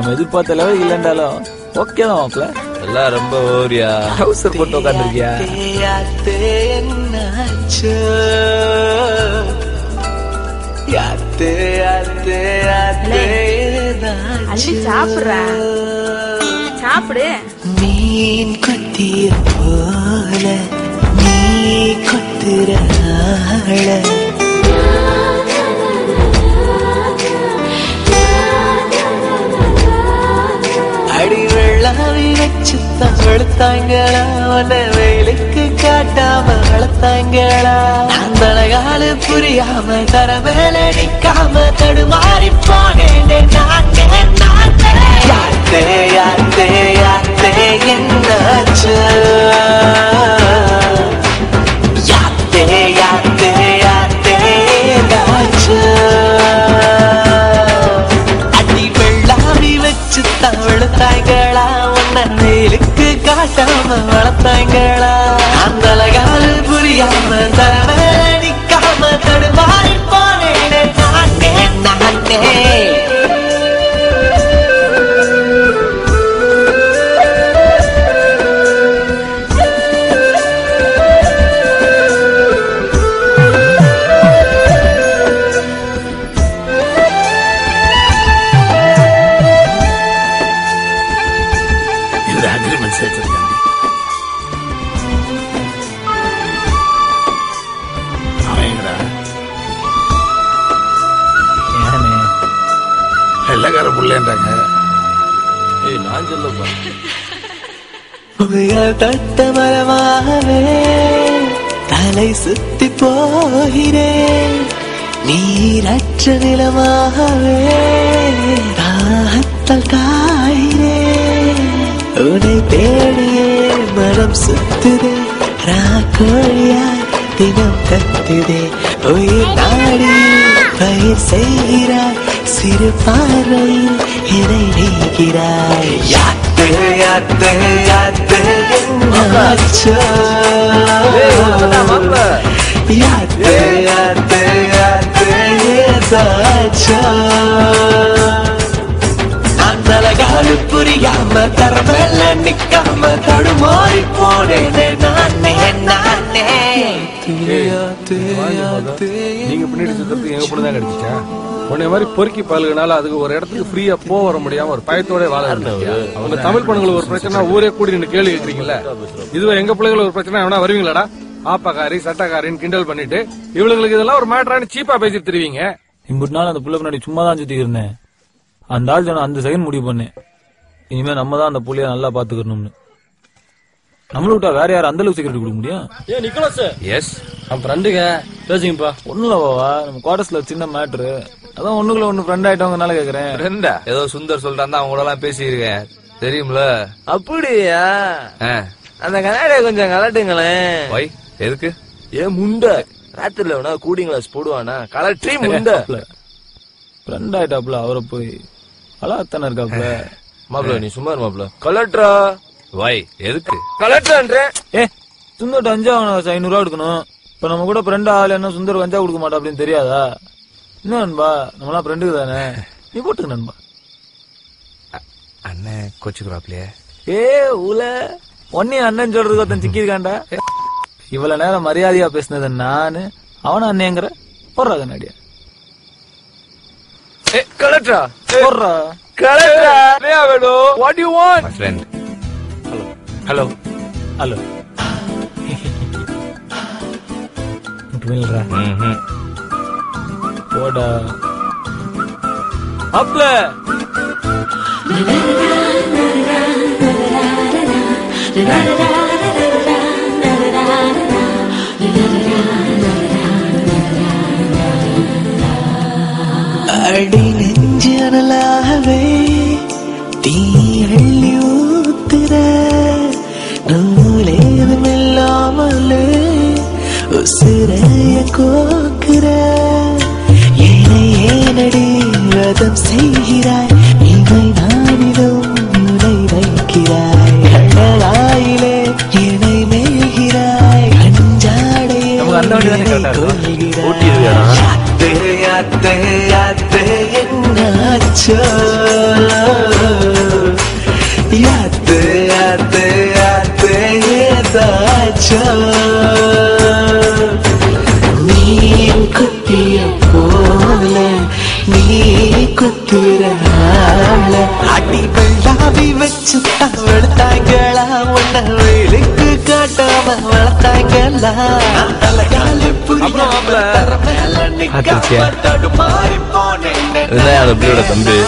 நம்ம எதிர்பார்த்த level இல்லைன்றாலும் okay தான் மாப்ள. எல்லாம் ரொம்ப ஓரியா ட்ரவுசர் போட்டு உட்காந்துருக்கியா? சாப்பிடு. மீன் கொத்திய போல நீ கொத்துற அடி வெள்ளாவி வச்சு வளர்த்தாங்களா, உன்னை வெயிலுக்கு காட்டாம வளர்த்தாங்களா. அந்த காலு புரியாம தர மேல நிக்காம தடுமாறி போனேன். யாத்தே யாத்தே யாத்தே என்னாச்சு? யாத்தே யாத்தே யாத்தே என்னாச்சு? அடி வெள்ளாவி வச்சு வளர்த்தாங்களா, உன்னை வெயிலுக்கு காட்டாம வளர்த்தாங்களா. அந்த காலு புரியாம தர மேல நிக்காம தடுமாறி போனேன். நானே நானே வெள்ளக்கார புள்ளேன்றாங்க. நான் சொல்லப்பா தட்ட மரமாகவே தலை சுத்தி போகிறேன். நீரற்ற நிலமாகவே தாகத்தால் காய்கிறேன். உன்னை தேடியே மனம் சுத்துதே, ராக்கோழியாய் தினம் கத்துதே. உயிர் நாடி பயிர் செய்கிறாய், சிறு பார்வையில் என்னை நீகிறாய். யாத்து யாத்து யாத்து என்னாச்சோ? யாத்து யாத்து யாத்து ஏதாச்சோ? அந்த காலு புரியாம தரமேல நிக்காம தடுமாறி போனேனே நானே நானே. நீங்க பின்னாடி சுத்தத்துக்கு எங்க பொண்ணு தான் கிடைச்சிச்சா? உன்னை மாதிரி பொறுக்கி பாலுனால அதுக்கு ஒரு இடத்துக்கு ஃப்ரீயா போக வர முடியாம ஒரு பயத்தோட வாழ அவங்க தமிழ் பொண்ணுங்களுக்கு ஒரு பிரச்சனை ஊரே கூடி நின்று கேள்வி கேட்கறீங்களா? இதுவே எங்க பிள்ளைங்களுக்கு ஒரு பிரச்சனை எவனா வருவீங்களாடா? ஆப்பாக்காரி சட்டக்காரின்னு கிண்டல் பண்ணிட்டு இவங்களுக்கு இதெல்லாம் ஒரு மேட்டரானு சீப்பா பேசிட்டு தெரிவிங்க. இம்புட்டு நாள் அந்த புள்ள பின்னாடி சும்மா தான் சுத்தி இருந்தேன். அந்த ஆள் சொன்ன அந்த செகண்ட் முடிவு பண்ணேன், இனிமே நம்ம தான் அந்த புள்ளைய நல்லா பாத்துக்கணும்னு. நம்மள விட்டா வேற யாரும் அந்த அளவுக்கு செக்யூரிட்டி கொடுக்க முடியும்? ஏ நிக்கோலஸ். எஸ் நம்ம ஃப்ரெண்டுங்க பேசுங்கப்பா. ஒண்ணுல பாவா, நம்ம குவார்டர்ஸ்ல சின்ன மேட்ரு, அதான் ஒண்ணுக்குள்ள ஒண்ணு ஃப்ரெண்ட் ஆயிட்டவங்கனால கேக்குறேன். ஃப்ரெண்டா? ஏதோ சுந்தர் சொல்றான், அவங்கள எல்லாம் பேசியிருக்கேன் தெரியும்ல. அப்படியா? அந்த கண்ணாடிய கொஞ்சம் கலட்டுங்களேன். வை எதுக்கு? ஏன் முண்ட ராத்திரில வேணா கூடிங் கிளாஸ் போடுவானா? கலட்டி முண்ட ஃப்ரெண்ட் ஆயிட்டாப்ல, அவரை போய் அழாத்தானே இருக்காப்ல. மாப்ள நீ சும்மா மாப்ள. கலட்ரா. வை எதுக்கு கலெக்டர்? சுந்தர் கஞ்சா 500 ரூபா எடுக்கணும். இப்ப நம்ம கூட ஃப்ரெண்ட் ஆகல, என்ன சுந்தர் கஞ்சா கொடுக்க மாட்டா அப்படின்னு தெரியாதா? என்ன நண்பா, நம்மளாம் ஃப்ரெண்டுக்கு தானே, நீ போட்டுக்க நண்பா. அண்ணன் கோச்சுக்கிறாப்லையே. உல ஒன்னே அண்ணன் சொல்றதுக்கு ஒருத்தன் சிக்கிருக்காண்டா. இவ்வளவு நேரம் மரியாதையா பேசினது நானு, அவன அண்ணேங்கிற போடுறா கண்ணாடியா. கலெக்டரா போடுறா கலெக்டரா. What you want? My friend. Hello hello போடா அப்ல. அடி நெஞ்சனலாகவே தீ அள்ளி ஊத்துற, நூலேதும் இல்லாமலே உசிரைய கோக்குற. என்னை ஏனடி வதம் செய்கிறாய், இவை நானிலும் உனை வைக்கிறாய். கடலாயிலே என்னை மேய்கிறாய், அஞ்சாடையே கொள்கிறாய். யாத்தே யாத்தே யாத்தே என்னாச்சோ? நீ குத்துற அடி வெள்ளாவி வச்சு வெளுத்தாங்களா உன்ன வேலைக்கு காட்டாம வளர்த்தாங்களா தலைகாலி புரிய மேல நிக்க மாறி போனேன் தம்பி